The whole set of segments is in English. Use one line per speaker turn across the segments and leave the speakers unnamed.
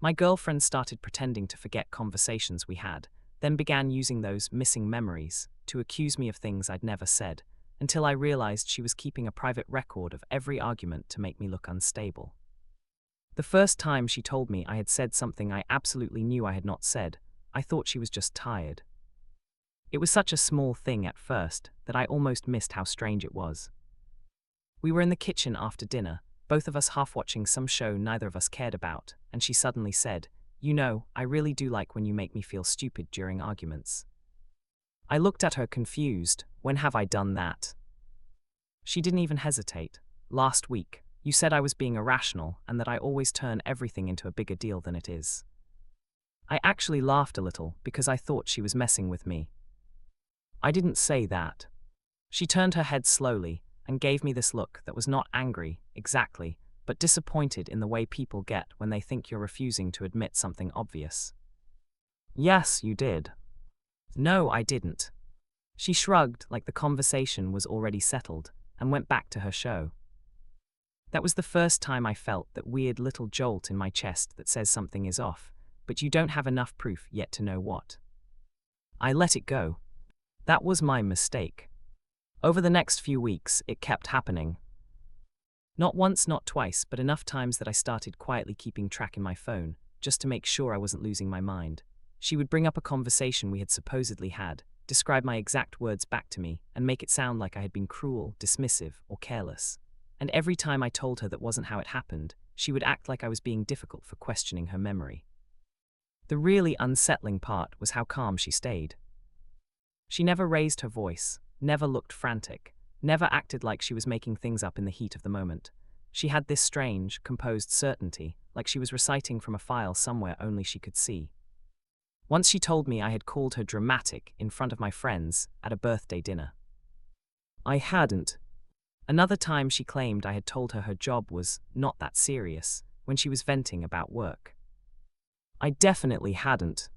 My girlfriend started pretending to forget conversations we had, then began using those missing memories to accuse me of things I'd never said, until I realized she was keeping a private record of every argument to make me look unstable. The first time she told me I had said something I absolutely knew I had not said, I thought she was just tired. It was such a small thing at first that I almost missed how strange it was. We were in the kitchen after dinner, both of us half watching some show neither of us cared about, and she suddenly said, "You know, I really do like when you make me feel stupid during arguments." I looked at her confused. When have I done that? She didn't even hesitate. "Last week, you said I was being irrational and that I always turn everything into a bigger deal than it is." I actually laughed a little because I thought she was messing with me. "I didn't say that." She turned her head slowly and gave me this look that was not angry, exactly, but disappointed in the way people get when they think you're refusing to admit something obvious. "Yes, you did." "No, I didn't." She shrugged like the conversation was already settled and went back to her show. That was the first time I felt that weird little jolt in my chest that says something is off, but you don't have enough proof yet to know what. I let it go. That was my mistake. Over the next few weeks, it kept happening. Not once, not twice, but enough times that I started quietly keeping track in my phone, just to make sure I wasn't losing my mind. She would bring up a conversation we had supposedly had, describe my exact words back to me, and make it sound like I had been cruel, dismissive, or careless. And every time I told her that wasn't how it happened, she would act like I was being difficult for questioning her memory. The really unsettling part was how calm she stayed. She never raised her voice, never looked frantic, never acted like she was making things up in the heat of the moment. She had this strange, composed certainty, like she was reciting from a file somewhere only she could see. Once she told me I had called her dramatic in front of my friends at a birthday dinner. I hadn't. Another time she claimed I had told her job was not that serious when she was venting about work. I definitely hadn't.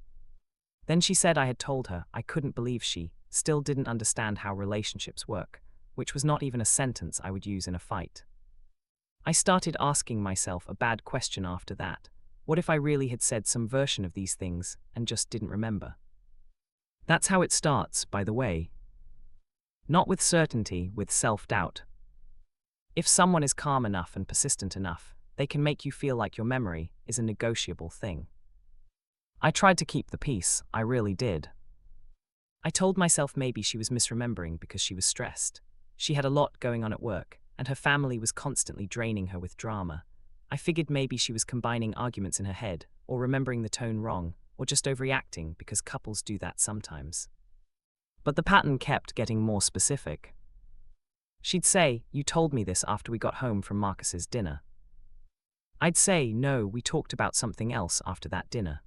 Then she said I had told her I couldn't believe she still didn't understand how relationships work, which was not even a sentence I would use in a fight. I started asking myself a bad question after that. What if I really had said some version of these things and just didn't remember? That's how it starts, by the way. Not with certainty, with self-doubt. If someone is calm enough and persistent enough, they can make you feel like your memory is a negotiable thing. I tried to keep the peace, I really did. I told myself maybe she was misremembering because she was stressed. She had a lot going on at work, and her family was constantly draining her with drama. I figured maybe she was combining arguments in her head, or remembering the tone wrong, or just overreacting because couples do that sometimes. But the pattern kept getting more specific. She'd say, "You told me this after we got home from Marcus's dinner." I'd say, "No, we talked about something else after that dinner."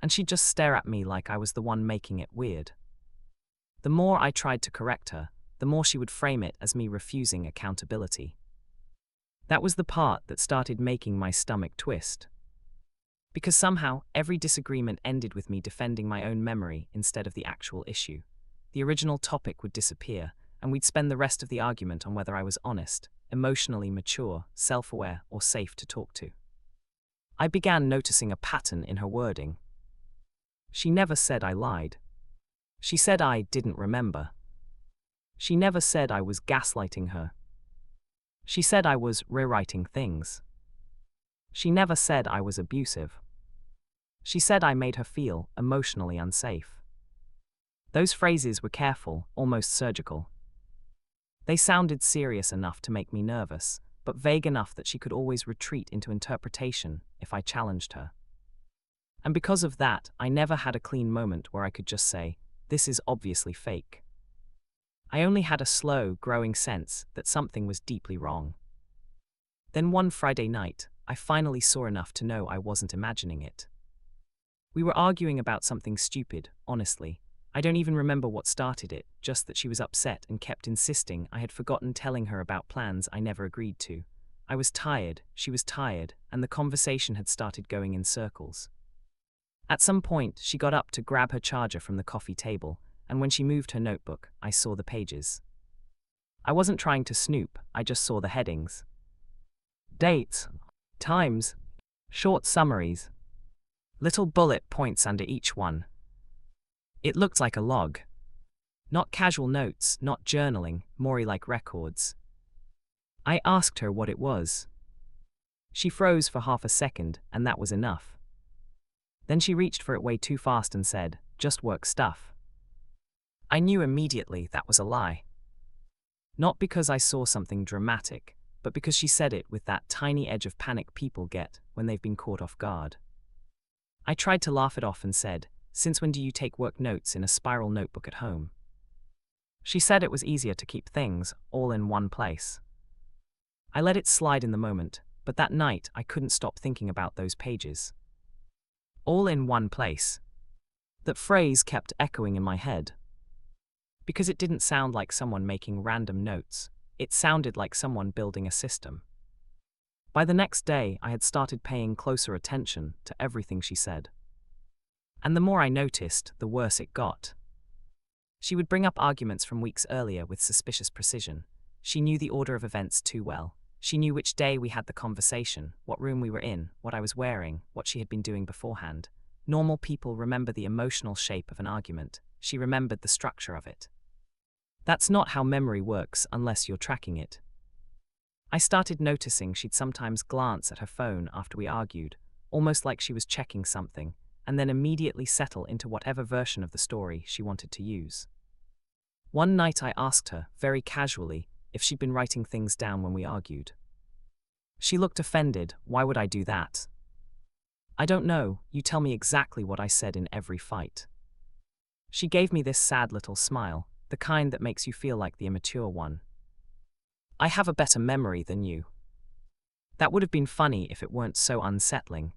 And she'd just stare at me like I was the one making it weird. The more I tried to correct her, the more she would frame it as me refusing accountability. That was the part that started making my stomach twist. Because somehow, every disagreement ended with me defending my own memory instead of the actual issue. The original topic would disappear, and we'd spend the rest of the argument on whether I was honest, emotionally mature, self-aware, or safe to talk to. I began noticing a pattern in her wording. She never said I lied. She said I didn't remember. She never said I was gaslighting her. She said I was rewriting things. She never said I was abusive. She said I made her feel emotionally unsafe. Those phrases were careful, almost surgical. They sounded serious enough to make me nervous, but vague enough that she could always retreat into interpretation if I challenged her. And because of that, I never had a clean moment where I could just say, "This is obviously fake." I only had a slow, growing sense that something was deeply wrong. Then one Friday night, I finally saw enough to know I wasn't imagining it. We were arguing about something stupid, honestly. I don't even remember what started it, just that she was upset and kept insisting I had forgotten telling her about plans I never agreed to. I was tired, she was tired, and the conversation had started going in circles. At some point, she got up to grab her charger from the coffee table, and when she moved her notebook, I saw the pages. I wasn't trying to snoop, I just saw the headings. Dates. Times. Short summaries. Little bullet points under each one. It looked like a log. Not casual notes, not journaling, more like records. I asked her what it was. She froze for half a second, and that was enough. Then she reached for it way too fast and said, "Just work stuff." I knew immediately that was a lie. Not because I saw something dramatic, but because she said it with that tiny edge of panic people get when they've been caught off guard. I tried to laugh it off and said, "Since when do you take work notes in a spiral notebook at home?" She said it was easier to keep things all in one place. I let it slide in the moment, but that night I couldn't stop thinking about those pages. All in one place. That phrase kept echoing in my head. Because it didn't sound like someone making random notes, it sounded like someone building a system. By the next day, I had started paying closer attention to everything she said. And the more I noticed, the worse it got. She would bring up arguments from weeks earlier with suspicious precision. She knew the order of events too well. She knew which day we had the conversation, what room we were in, what I was wearing, what she had been doing beforehand. Normal people remember the emotional shape of an argument. She remembered the structure of it. That's not how memory works unless you're tracking it. I started noticing she'd sometimes glance at her phone after we argued, almost like she was checking something, and then immediately settle into whatever version of the story she wanted to use. One night I asked her, very casually, if she'd been writing things down when we argued. She looked offended. "Why would I do that?" "I don't know, you tell me exactly what I said in every fight." She gave me this sad little smile, the kind that makes you feel like the immature one. "I have a better memory than you." That would have been funny if it weren't so unsettling.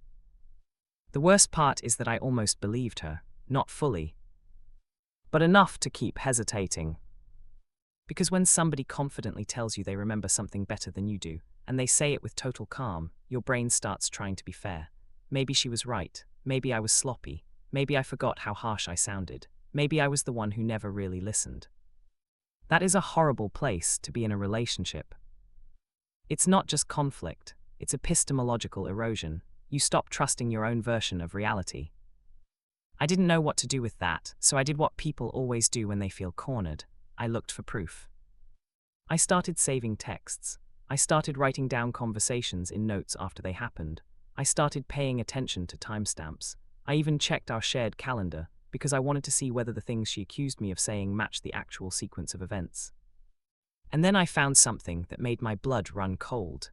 The worst part is that I almost believed her, not fully, but enough to keep hesitating. Because when somebody confidently tells you they remember something better than you do, and they say it with total calm, your brain starts trying to be fair. Maybe she was right, maybe I was sloppy, maybe I forgot how harsh I sounded, maybe I was the one who never really listened. That is a horrible place to be in a relationship. It's not just conflict, it's epistemological erosion. You stop trusting your own version of reality. I didn't know what to do with that, so I did what people always do when they feel cornered. I looked for proof. I started saving texts. I started writing down conversations in notes after they happened. I started paying attention to timestamps. I even checked our shared calendar, because I wanted to see whether the things she accused me of saying matched the actual sequence of events. And then I found something that made my blood run cold.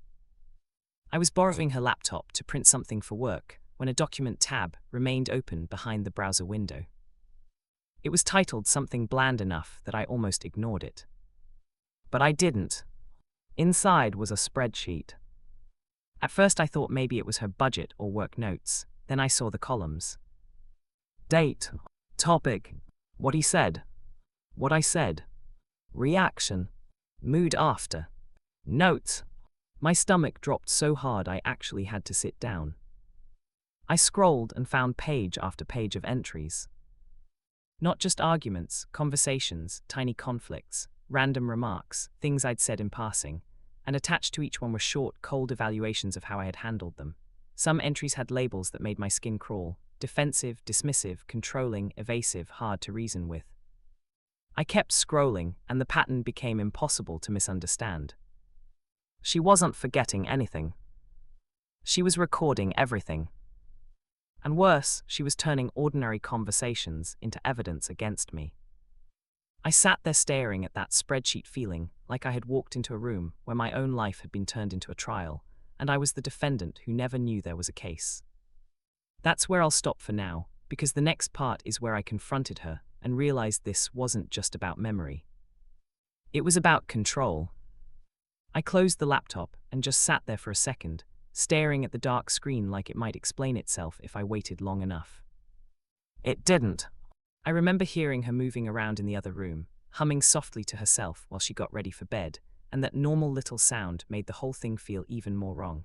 I was borrowing her laptop to print something for work when a document tab remained open behind the browser window. It was titled something bland enough that I almost ignored it. But I didn't. Inside was a spreadsheet. At first I thought maybe it was her budget or work notes. Then I saw the columns. Date. Topic. What he said. What I said. Reaction. Mood after. Notes. My stomach dropped so hard I actually had to sit down. I scrolled and found page after page of entries. Not just arguments, conversations, tiny conflicts, random remarks, things I'd said in passing, and attached to each one were short, cold evaluations of how I had handled them. Some entries had labels that made my skin crawl: defensive, dismissive, controlling, evasive, hard to reason with. I kept scrolling, and the pattern became impossible to misunderstand. She wasn't forgetting anything. She was recording everything. And worse, she was turning ordinary conversations into evidence against me. I sat there staring at that spreadsheet, feeling like I had walked into a room where my own life had been turned into a trial, and I was the defendant who never knew there was a case. That's where I'll stop for now, because the next part is where I confronted her and realized this wasn't just about memory. It was about control. I closed the laptop and just sat there for a second, staring at the dark screen like it might explain itself if I waited long enough. It didn't. I remember hearing her moving around in the other room, humming softly to herself while she got ready for bed, and that normal little sound made the whole thing feel even more wrong.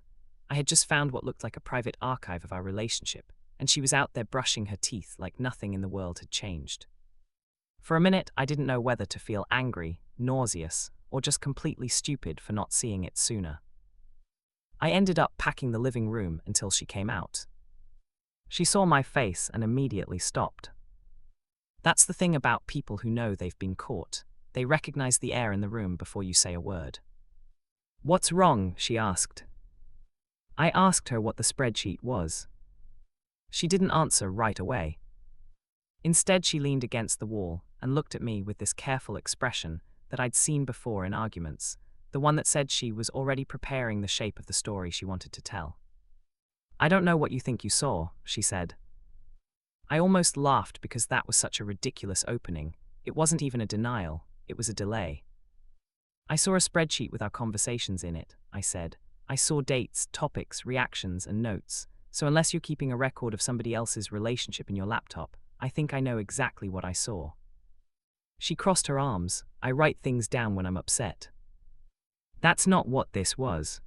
I had just found what looked like a private archive of our relationship, and she was out there brushing her teeth like nothing in the world had changed. For a minute, I didn't know whether to feel angry, nauseous, or just completely stupid for not seeing it sooner. I ended up packing the living room until she came out. She saw my face and immediately stopped. That's the thing about people who know they've been caught. They recognize the air in the room before you say a word. "What's wrong?" she asked. I asked her what the spreadsheet was. She didn't answer right away. Instead, she leaned against the wall and looked at me with this careful expression that I'd seen before in arguments, the one that said she was already preparing the shape of the story she wanted to tell. "I don't know what you think you saw," she said. I almost laughed because that was such a ridiculous opening. It wasn't even a denial, it was a delay. "I saw a spreadsheet with our conversations in it," I said. "I saw dates, topics, reactions, and notes. So unless you're keeping a record of somebody else's relationship in your laptop, I think I know exactly what I saw." She crossed her arms. "I write things down when I'm upset." "That's not what this was."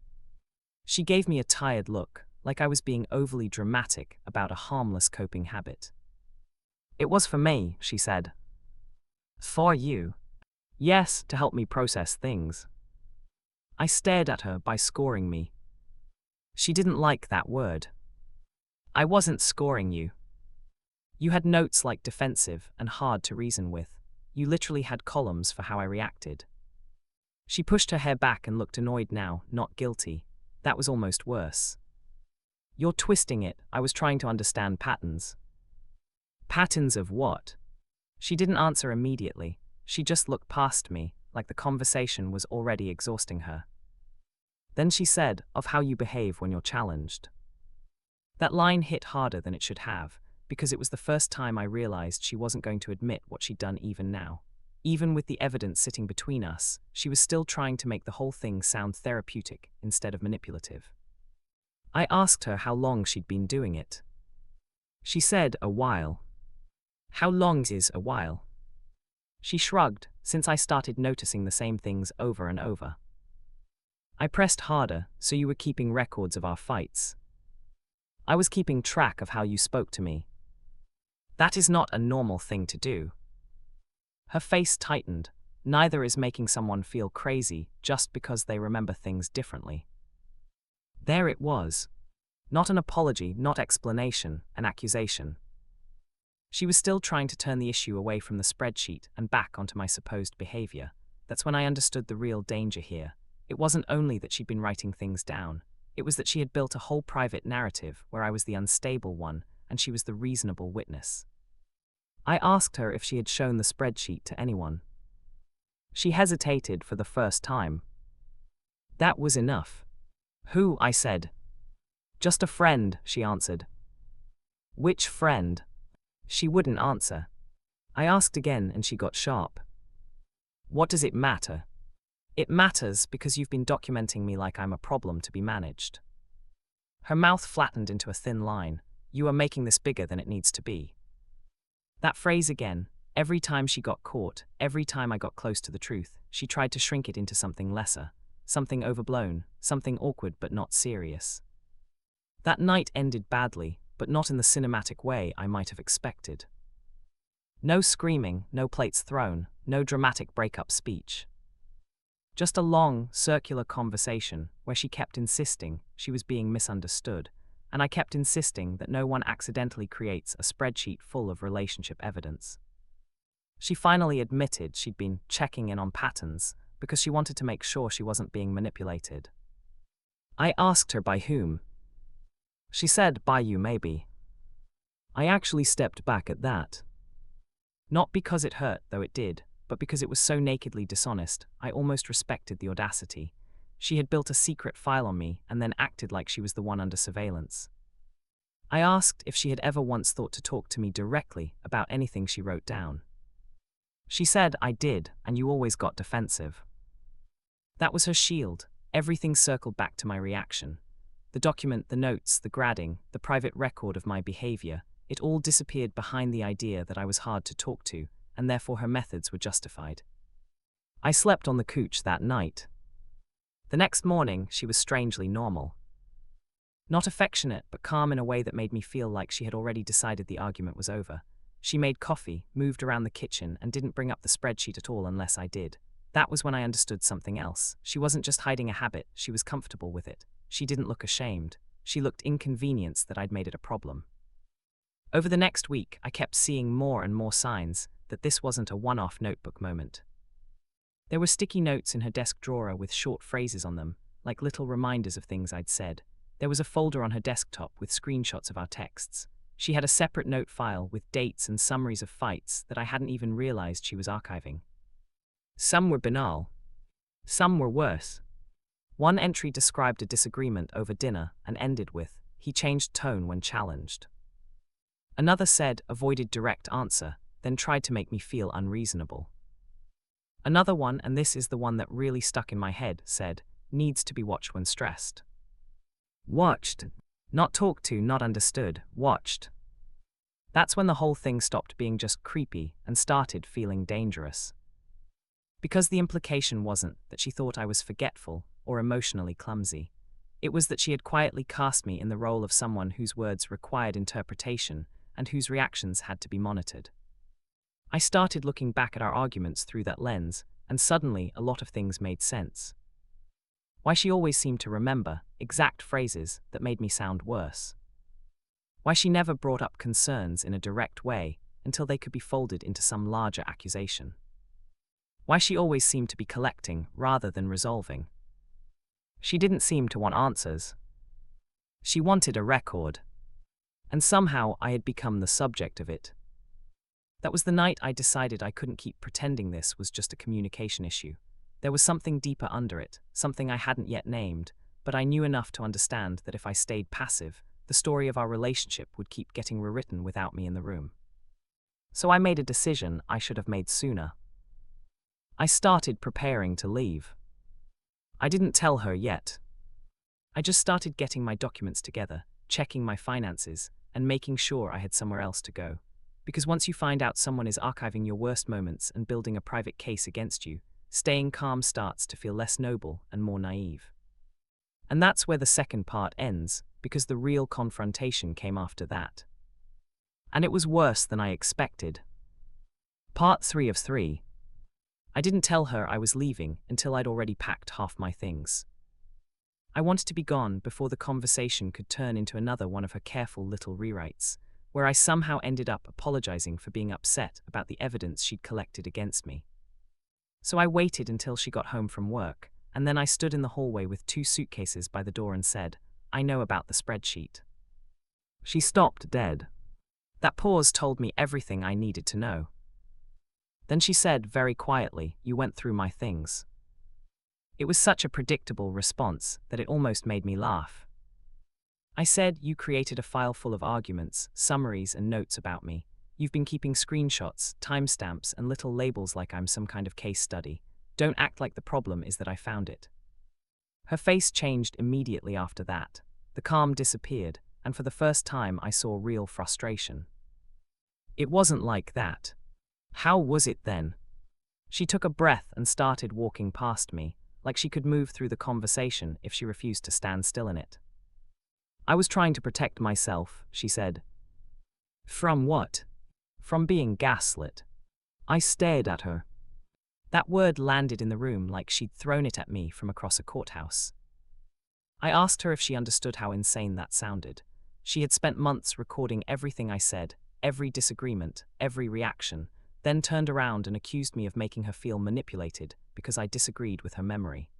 She gave me a tired look, like I was being overly dramatic about a harmless coping habit. "It was for me," she said. "For you?" "Yes, to help me process things." I stared at her by scoring me. She didn't like that word. "I wasn't scoring you. You had notes like defensive and hard to reason with. You literally had columns for how I reacted." She pushed her hair back and looked annoyed now, not guilty. That was almost worse. "You're twisting it. I was trying to understand patterns." "Patterns of what?" She didn't answer immediately. She just looked past me, like the conversation was already exhausting her. Then she said, "Of how you behave when you're challenged." That line hit harder than it should have, because it was the first time I realized she wasn't going to admit what she'd done even now. Even with the evidence sitting between us, she was still trying to make the whole thing sound therapeutic instead of manipulative. I asked her how long she'd been doing it. She said, "A while." "How long is a while?" She shrugged, "Since I started noticing the same things over and over." I pressed harder. "So you were keeping records of our fights?" "I was keeping track of how you spoke to me." "That is not a normal thing to do." Her face tightened. Neither is making someone feel crazy just because they remember things differently. There it was. Not an apology, not explanation, an accusation. She was still trying to turn the issue away from the spreadsheet and back onto my supposed behavior. That's when I understood the real danger here. It wasn't only that she'd been writing things down. It was that she had built a whole private narrative where I was the unstable one and she was the reasonable witness. I asked her if she had shown the spreadsheet to anyone. She hesitated for the first time. That was enough. "Who?" I said. "Just a friend," she answered. "Which friend?" She wouldn't answer. I asked again and she got sharp. "What does it matter?" "It matters because you've been documenting me like I'm a problem to be managed." Her mouth flattened into a thin line. "You are making this bigger than it needs to be." That phrase again. Every time she got caught, every time I got close to the truth, she tried to shrink it into something lesser, something overblown, something awkward but not serious. That night ended badly, but not in the cinematic way I might have expected. No screaming, no plates thrown, no dramatic breakup speech. Just a long, circular conversation where she kept insisting she was being misunderstood, and I kept insisting that no one accidentally creates a spreadsheet full of relationship evidence. She finally admitted she'd been checking in on patterns because she wanted to make sure she wasn't being manipulated. I asked her by whom. She said, "By you maybe." I actually stepped back at that. Not because it hurt, though it did, but because it was so nakedly dishonest, I almost respected the audacity. She had built a secret file on me and then acted like she was the one under surveillance. I asked if she had ever once thought to talk to me directly about anything she wrote down. She said, "I did, and you always got defensive." That was her shield. Everything circled back to my reaction. The document, the notes, the gradding, the private record of my behavior, it all disappeared behind the idea that I was hard to talk to, and therefore her methods were justified. I slept on the couch that night. The next morning, she was strangely normal. Not affectionate, but calm in a way that made me feel like she had already decided the argument was over. She made coffee, moved around the kitchen, and didn't bring up the spreadsheet at all unless I did. That was when I understood something else. She wasn't just hiding a habit, she was comfortable with it. She didn't look ashamed. She looked inconvenienced that I'd made it a problem. Over the next week, I kept seeing more and more signs that this wasn't a one-off notebook moment. There were sticky notes in her desk drawer with short phrases on them, like little reminders of things I'd said. There was a folder on her desktop with screenshots of our texts. She had a separate note file with dates and summaries of fights that I hadn't even realized she was archiving. Some were banal. Some were worse. One entry described a disagreement over dinner and ended with, "He changed tone when challenged." Another said, "Avoided direct answer, then tried to make me feel unreasonable." Another one, and this is the one that really stuck in my head, said, "Needs to be watched when stressed." Watched. Not talked to, not understood, watched. That's when the whole thing stopped being just creepy and started feeling dangerous. Because the implication wasn't that she thought I was forgetful or emotionally clumsy. It was that she had quietly cast me in the role of someone whose words required interpretation and whose reactions had to be monitored. I started looking back at our arguments through that lens, and suddenly a lot of things made sense. Why she always seemed to remember exact phrases that made me sound worse. Why she never brought up concerns in a direct way until they could be folded into some larger accusation. Why she always seemed to be collecting rather than resolving. She didn't seem to want answers. She wanted a record. And somehow I had become the subject of it. That was the night I decided I couldn't keep pretending this was just a communication issue. There was something deeper under it, something I hadn't yet named, but I knew enough to understand that if I stayed passive, the story of our relationship would keep getting rewritten without me in the room. So I made a decision I should have made sooner. I started preparing to leave. I didn't tell her yet. I just started getting my documents together, checking my finances, and making sure I had somewhere else to go. Because once you find out someone is archiving your worst moments and building a private case against you, staying calm starts to feel less noble and more naive. And that's where the second part ends, because the real confrontation came after that. And it was worse than I expected. Part 3 of 3. I didn't tell her I was leaving until I'd already packed half my things. I wanted to be gone before the conversation could turn into another one of her careful little rewrites, where I somehow ended up apologizing for being upset about the evidence she'd collected against me. So I waited until she got home from work, and then I stood in the hallway with 2 suitcases by the door and said, "I know about the spreadsheet." She stopped dead. That pause told me everything I needed to know. Then she said very quietly, "You went through my things." It was such a predictable response that it almost made me laugh. I said, "You created a file full of arguments, summaries, and notes about me. You've been keeping screenshots, timestamps, and little labels like I'm some kind of case study. Don't act like the problem is that I found it." Her face changed immediately after that. The calm disappeared, and for the first time I saw real frustration. It wasn't like that. How was it then? She took a breath and started walking past me, like she could move through the conversation if she refused to stand still in it. "I was trying to protect myself," she said. "From what?" "From being gaslit." I stared at her. That word landed in the room like she'd thrown it at me from across a courthouse. I asked her if she understood how insane that sounded. She had spent months recording everything I said, every disagreement, every reaction, then turned around and accused me of making her feel manipulated because I disagreed with her memory.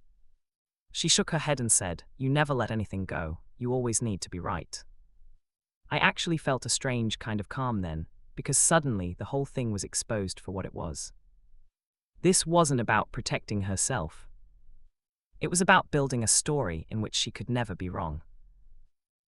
She shook her head and said, "You never let anything go, you always need to be right." I actually felt a strange kind of calm then, because suddenly the whole thing was exposed for what it was. This wasn't about protecting herself. It was about building a story in which she could never be wrong.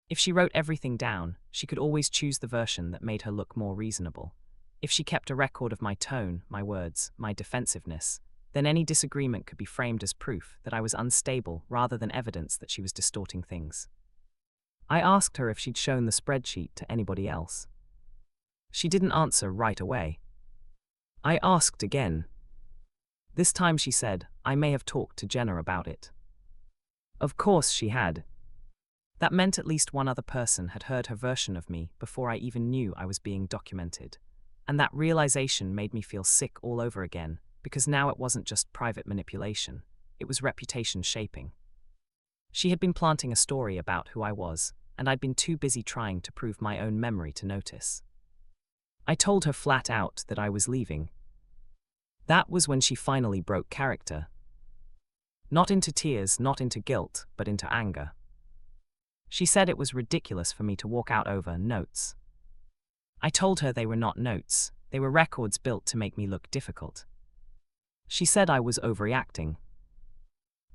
If she wrote everything down, she could always choose the version that made her look more reasonable. If she kept a record of my tone, my words, my defensiveness, then any disagreement could be framed as proof that I was unstable rather than evidence that she was distorting things. I asked her if she'd shown the spreadsheet to anybody else. She didn't answer right away. I asked again. This time she said, "I may have talked to Jenna about it." Of course she had. That meant at least one other person had heard her version of me before I even knew I was being documented. And that realization made me feel sick all over again, because now it wasn't just private manipulation, it was reputation shaping. She had been planting a story about who I was, and I'd been too busy trying to prove my own memory to notice. I told her flat out that I was leaving. That was when she finally broke character. Not into tears, not into guilt, but into anger. She said it was ridiculous for me to walk out over notes. I told her they were not notes, they were records built to make me look difficult. She said I was overreacting.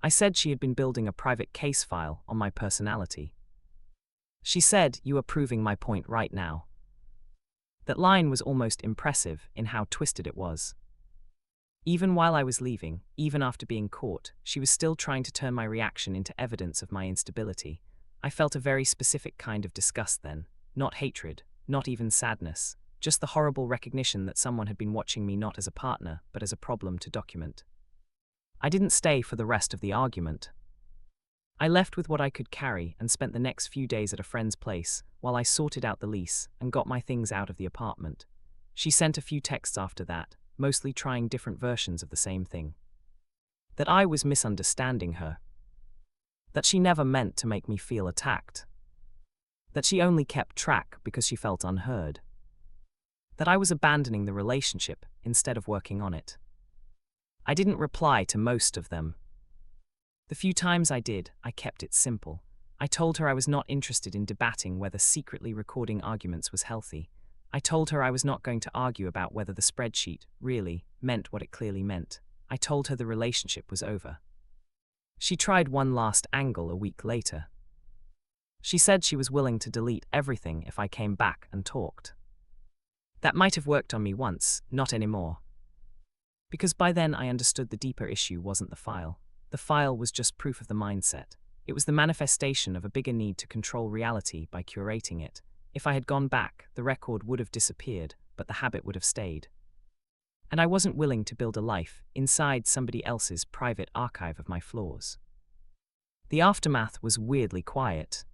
I said she had been building a private case file on my personality. She said, "You are proving my point right now." That line was almost impressive in how twisted it was. Even while I was leaving, even after being caught, she was still trying to turn my reaction into evidence of my instability. I felt a very specific kind of disgust then, not hatred, not even sadness, just the horrible recognition that someone had been watching me not as a partner, but as a problem to document. I didn't stay for the rest of the argument. I left with what I could carry and spent the next few days at a friend's place while I sorted out the lease and got my things out of the apartment. She sent a few texts after that, mostly trying different versions of the same thing. That I was misunderstanding her. That she never meant to make me feel attacked. That she only kept track because she felt unheard. That I was abandoning the relationship instead of working on it. I didn't reply to most of them. The few times I did, I kept it simple. I told her I was not interested in debating whether secretly recording arguments was healthy. I told her I was not going to argue about whether the spreadsheet really meant what it clearly meant. I told her the relationship was over. She tried one last angle a week later. She said she was willing to delete everything if I came back and talked. That might have worked on me once, not anymore. Because by then I understood the deeper issue wasn't the file. The file was just proof of the mindset. It was the manifestation of a bigger need to control reality by curating it. If I had gone back, the record would have disappeared, but the habit would have stayed. And I wasn't willing to build a life inside somebody else's private archive of my flaws. The aftermath was weirdly quiet.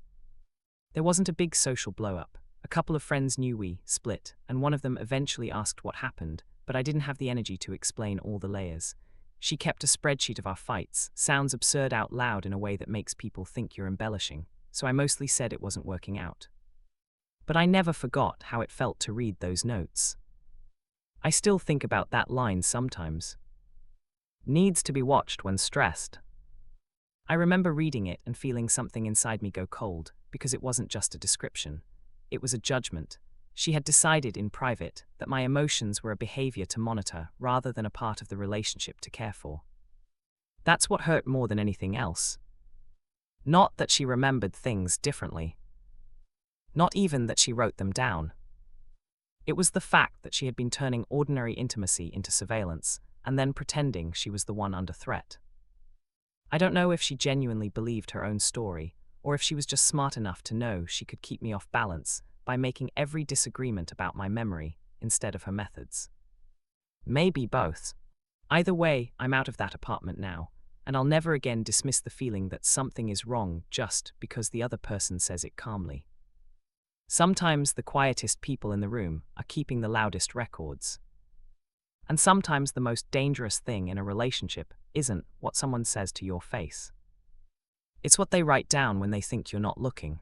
There wasn't a big social blow-up. A couple of friends knew we split, and one of them eventually asked what happened, but I didn't have the energy to explain all the layers. She kept a spreadsheet of our fights, sounds absurd out loud in a way that makes people think you're embellishing, so I mostly said it wasn't working out. But I never forgot how it felt to read those notes. I still think about that line sometimes. Needs to be watched when stressed. I remember reading it and feeling something inside me go cold, because it wasn't just a description. It was a judgment. She had decided in private that my emotions were a behavior to monitor rather than a part of the relationship to care for. That's what hurt more than anything else. Not that she remembered things differently. Not even that she wrote them down. It was the fact that she had been turning ordinary intimacy into surveillance, and then pretending she was the one under threat. I don't know if she genuinely believed her own story, or if she was just smart enough to know she could keep me off balance by making every disagreement about my memory instead of her methods. Maybe both. Either way, I'm out of that apartment now, and I'll never again dismiss the feeling that something is wrong just because the other person says it calmly. Sometimes the quietest people in the room are keeping the loudest records. And sometimes the most dangerous thing in a relationship isn't what someone says to your face. It's what they write down when they think you're not looking.